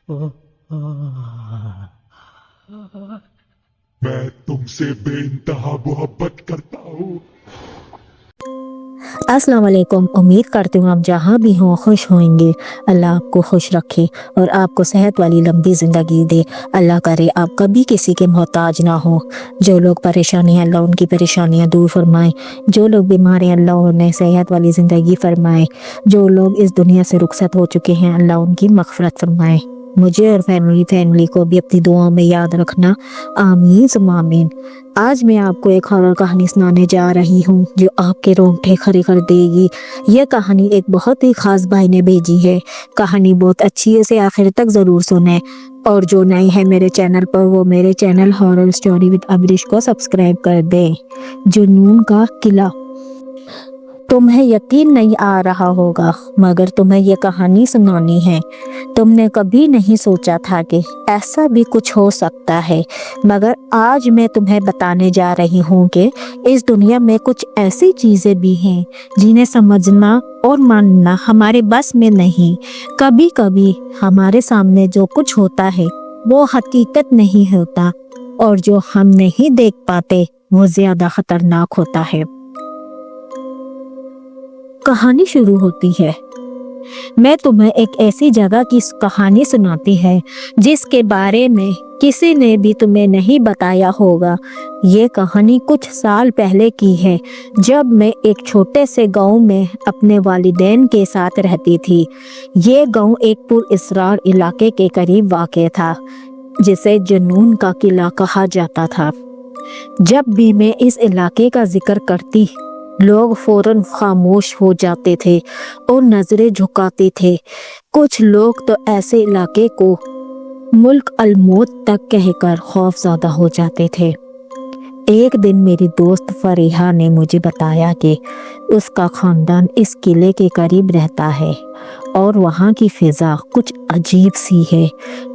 मैं तुमसे बेइंतहा मोहब्बत करता हूँ। अस्सलाम वालेकुम। उम्मीद करती हूँ आप जहाँ भी हों खुश होंगे। अल्लाह आपको खुश रखे और आपको सेहत वाली लंबी ज़िंदगी दे। अल्लाह करे आप कभी किसी के मोहताज ना हो। जो लोग परेशानी हैं अल्लाह उनकी परेशानियाँ दूर फरमाए। जो लोग बीमार हैं अल्लाह उन्हें सेहत वाली ज़िंदगी फरमाए। जो लोग इस दुनिया से रुखसत हो चुके हैं अल्लाह उनकी मग़फ़िरत फरमाए। मुझे और फैमिली को भी अपनी दुआओं में याद रखना। आमीन सुम्मा आमीन। आज मैं आपको एक हॉरर कहानी सुनाने जा रही हूँ जो आपके रोंगटे खड़े कर देगी। यह कहानी एक बहुत ही ख़ास भाई ने भेजी है। कहानी बहुत अच्छी है, इसे आखिर तक ज़रूर सुने। और जो नए हैं मेरे चैनल पर वो मेरे channel horror story with Amrish को सब्सक्राइब कर दें। जुनून का किला। तुम्हें यकीन नहीं आ रहा होगा मगर तुम्हें ये कहानी सुनानी है। तुमने कभी नहीं सोचा था कि ऐसा भी कुछ हो सकता है, मगर आज मैं तुम्हें बताने जा रही हूँ कि इस दुनिया में कुछ ऐसी चीज़ें भी हैं जिन्हें समझना और मानना हमारे बस में नहीं। कभी कभी हमारे सामने जो कुछ होता है वो हकीकत नहीं होता और जो हम नहीं देख पाते वो ज़्यादा खतरनाक होता है। कहानी शुरू होती है। मैं तुम्हें एक ऐसी जगह की कहानी सुनाती है जिसके बारे में किसी ने भी तुम्हें नहीं बताया होगा। ये कहानी कुछ साल पहले की है जब मैं एक छोटे से गांव में अपने वालिदैन के साथ रहती थी। ये गांव एक पुरअसरार इलाके के करीब वाक़ था जिसे जुनून का किला कहा जाता था। जब भी मैं इस इलाके का जिक्र करती लोग फौरन खामोश हो जाते थे और नजरें झुकाते थे। कुछ लोग तो ऐसे इलाके को मुल्क अलमौत तक कहकर खौफज़दा हो जाते थे। एक दिन मेरी दोस्त फरीहा ने मुझे बताया कि उसका खानदान इस किले के करीब रहता है और वहाँ की फ़िज़ा कुछ अजीब सी है।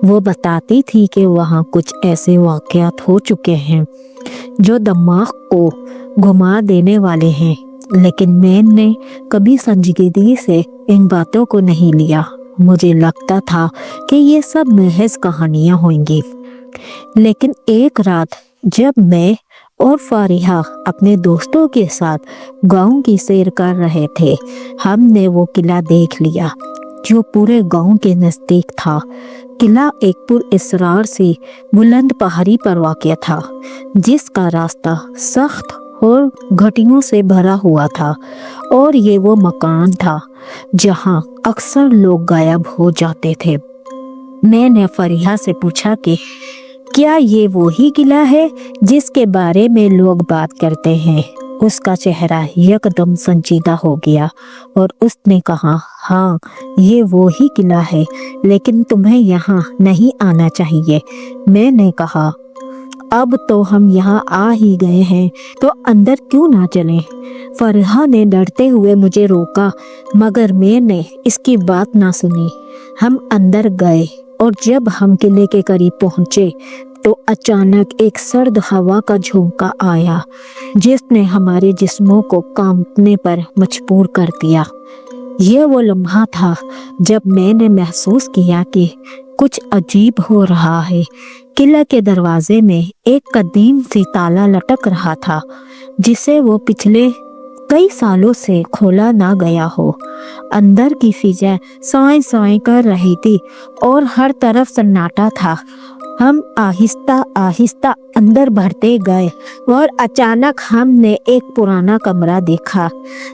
वो बताती थी कि वहाँ कुछ ऐसे वाक़यात हो चुके हैं जो दिमाग को घुमा देने वाले हैं, लेकिन मैंने कभी संजीदगी से इन बातों को नहीं लिया। मुझे लगता था कि ये सब महज कहानियाँ होंगी। लेकिन एक रात जब मैं और फारिहा अपने दोस्तों के साथ गांव की सैर कर रहे थे, हमने वो किला देख लिया जो पूरे गांव के नज़दीक था। किला एक पुरअसरार सी बुलंद पहाड़ी पर वाक़ था जिसका रास्ता सख्त और घाटियों से भरा हुआ था और ये वो मकान था जहां अक्सर लोग गायब हो जाते थे। मैंने फरीहा से पूछा कि क्या ये वही किला है जिसके बारे में लोग बात करते हैं। उसका चेहरा यकदम संजीदा हो गया और उसने कहा, हाँ ये वो ही किला है, लेकिन तुम्हें यहाँ नहीं आना चाहिए। मैंने कहा, अब तो हम यहाँ आ ही गए हैं तो अंदर क्यों ना चलें। फरहा ने डरते हुए मुझे रोका मगर मैंने इसकी बात ना सुनी। हम अंदर गए और जब हम किले के करीब पहुँचे तो अचानक एक सर्द हवा का झोंका आया जिसने हमारे जिस्मों को कांपने पर मजबूर कर दिया। यह वो लम्हा था जब मैंने महसूस किया कि कुछ अजीब हो रहा है। किला के दरवाजे में एक कदीम सी ताला लटक रहा था जिसे वो पिछले कई सालों से खोला ना गया हो। अंदर की फिजा साए साए कर रही थी और हर तरफ सन्नाटा था। हम आहिस्ता आहिस्ता अंदर बढ़ते गए और अचानक हमने एक पुराना कमरा देखा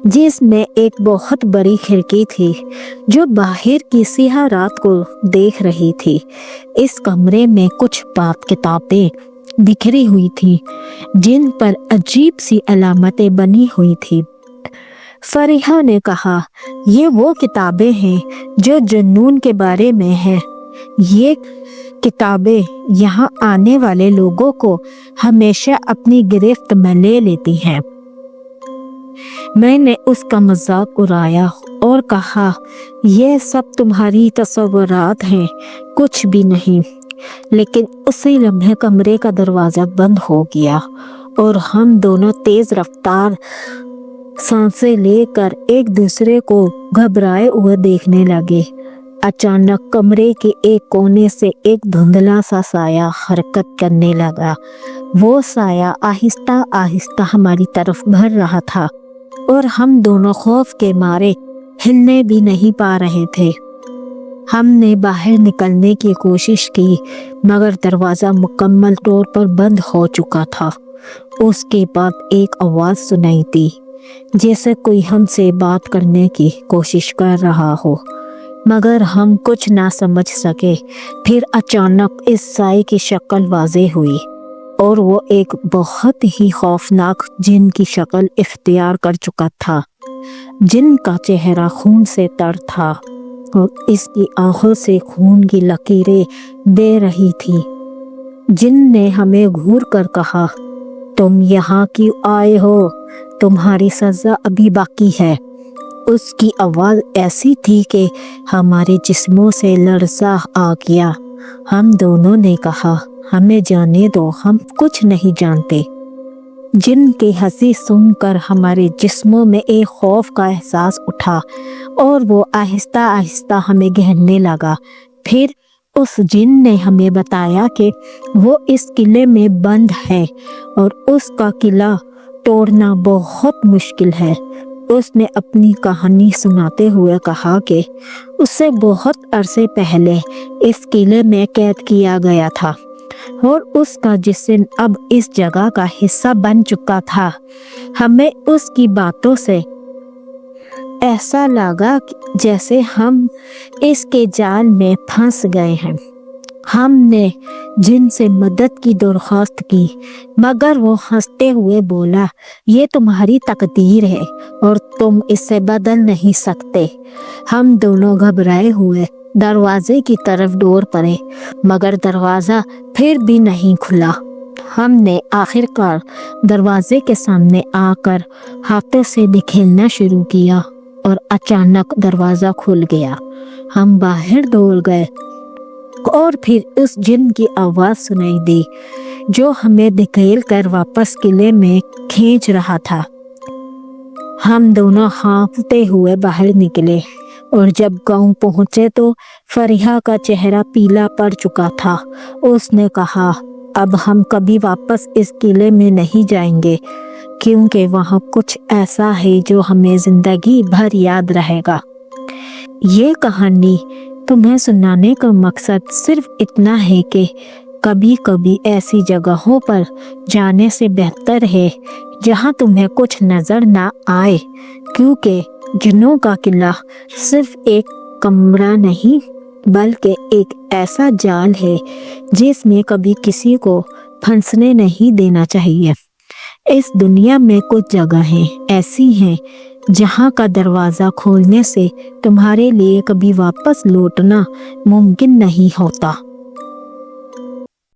जिसमें एक बहुत बड़ी खिड़की थी जो बाहर की सियाह रात को देख रही थी। इस कमरे में कुछ पाक किताबें बिखरी हुई थी जिन पर अजीब सी अलामतें बनी हुई थी। फरीहा ने कहा, ये वो किताबें हैं जो जुनून के बारे में हैं। ये किताबें यहाँ आने वाले लोगों को हमेशा अपनी गिरफ्त में ले लेती हैं। मैंने उसका मजाक उड़ाया और कहा, यह सब तुम्हारी तस्वुरात हैं, कुछ भी नहीं। लेकिन उसी लम्हे कमरे का दरवाज़ा बंद हो गया और हम दोनों तेज़ रफ्तार सांसें लेकर एक दूसरे को घबराए हुए देखने लगे। अचानक कमरे के एक कोने से एक धुंधला सा साया हरकत करने लगा। वो साया आहिस्ता आहिस्ता हमारी तरफ बढ़ रहा था और हम दोनों खौफ के मारे हिलने भी नहीं पा रहे थे। हमने बाहर निकलने की कोशिश की मगर दरवाज़ा मुकम्मल तौर पर बंद हो चुका था। उसके बाद एक आवाज़ सुनाई दी जैसे कोई हमसे बात करने की कोशिश कर रहा हो, मगर हम कुछ ना समझ सके। फिर अचानक इस साए की शक्ल वाज़ेह हुई और वो एक बहुत ही खौफनाक जिन की शक्ल इख्तियार कर चुका था। जिन का चेहरा खून से तर था और इसकी आंखों से खून की लकीरें दे रही थी। जिन ने हमें घूर कर कहा, तुम यहाँ क्यों आए हो? तुम्हारी सज़ा अभी बाकी है। उसकी आवाज़ ऐसी थी कि हमारे जिस्मों से लर्ज़ा आ गया। हम दोनों ने कहा, हमें जाने दो, हम कुछ नहीं जानते। जिन की हंसी सुनकर हमारे जिस्मों में एक खौफ का एहसास उठा और वो आहिस्ता आहिस्ता हमें घेरने लगा। फिर उस जिन ने हमें बताया कि वो इस किले में बंद है और उसका किला तोड़ना बहुत मुश्किल है। उसने अपनी कहानी सुनाते हुए कहा कि उसे बहुत अरसे पहले इस किले में कैद किया गया था और उसका जिस्म अब इस जगह का हिस्सा बन चुका था। हमें उसकी बातों से ऐसा लगा जैसे हम इसके जाल में फंस गए हैं। हमने जिन से मदद की दरख्वास्त की मगर वो हंसते हुए बोला, ये तुम्हारी तकदीर है और तुम इससे बदल नहीं सकते। हम दोनों घबराए हुए दरवाजे की तरफ दौड़ पड़े मगर दरवाज़ा फिर भी नहीं खुला। हमने आखिरकार दरवाजे के सामने आकर हाथों से बिखेरना शुरू किया और अचानक दरवाज़ा खुल गया। हम बाहर दौड़ गए और फिर उस जिन की आवाज़ सुनाई दी जो हमें धकेल कर वापस किले में खींच रहा था। हम दोनों हाँफते हुए बाहर निकले और जब गांव पहुंचे तो फरीहा का चेहरा पीला पड़ चुका था। उसने कहा, अब हम कभी वापस इस किले में नहीं जाएंगे क्योंकि वहाँ कुछ ऐसा है जो हमें ज़िंदगी भर याद रहेगा। ये कहानी तुम्हें सुनाने का मकसद सिर्फ इतना है कि कभी कभी ऐसी जगहों पर जाने से बेहतर है जहाँ तुम्हें कुछ नज़र ना आए, क्योंकि जिन्नों का किला सिर्फ एक कमरा नहीं बल्कि एक ऐसा जाल है जिसमें कभी किसी को फंसने नहीं देना चाहिए। इस दुनिया में कुछ जगहें ऐसी हैं जहाँ का दरवाज़ा खोलने से तुम्हारे लिए कभी वापस लौटना मुमकिन नहीं होता।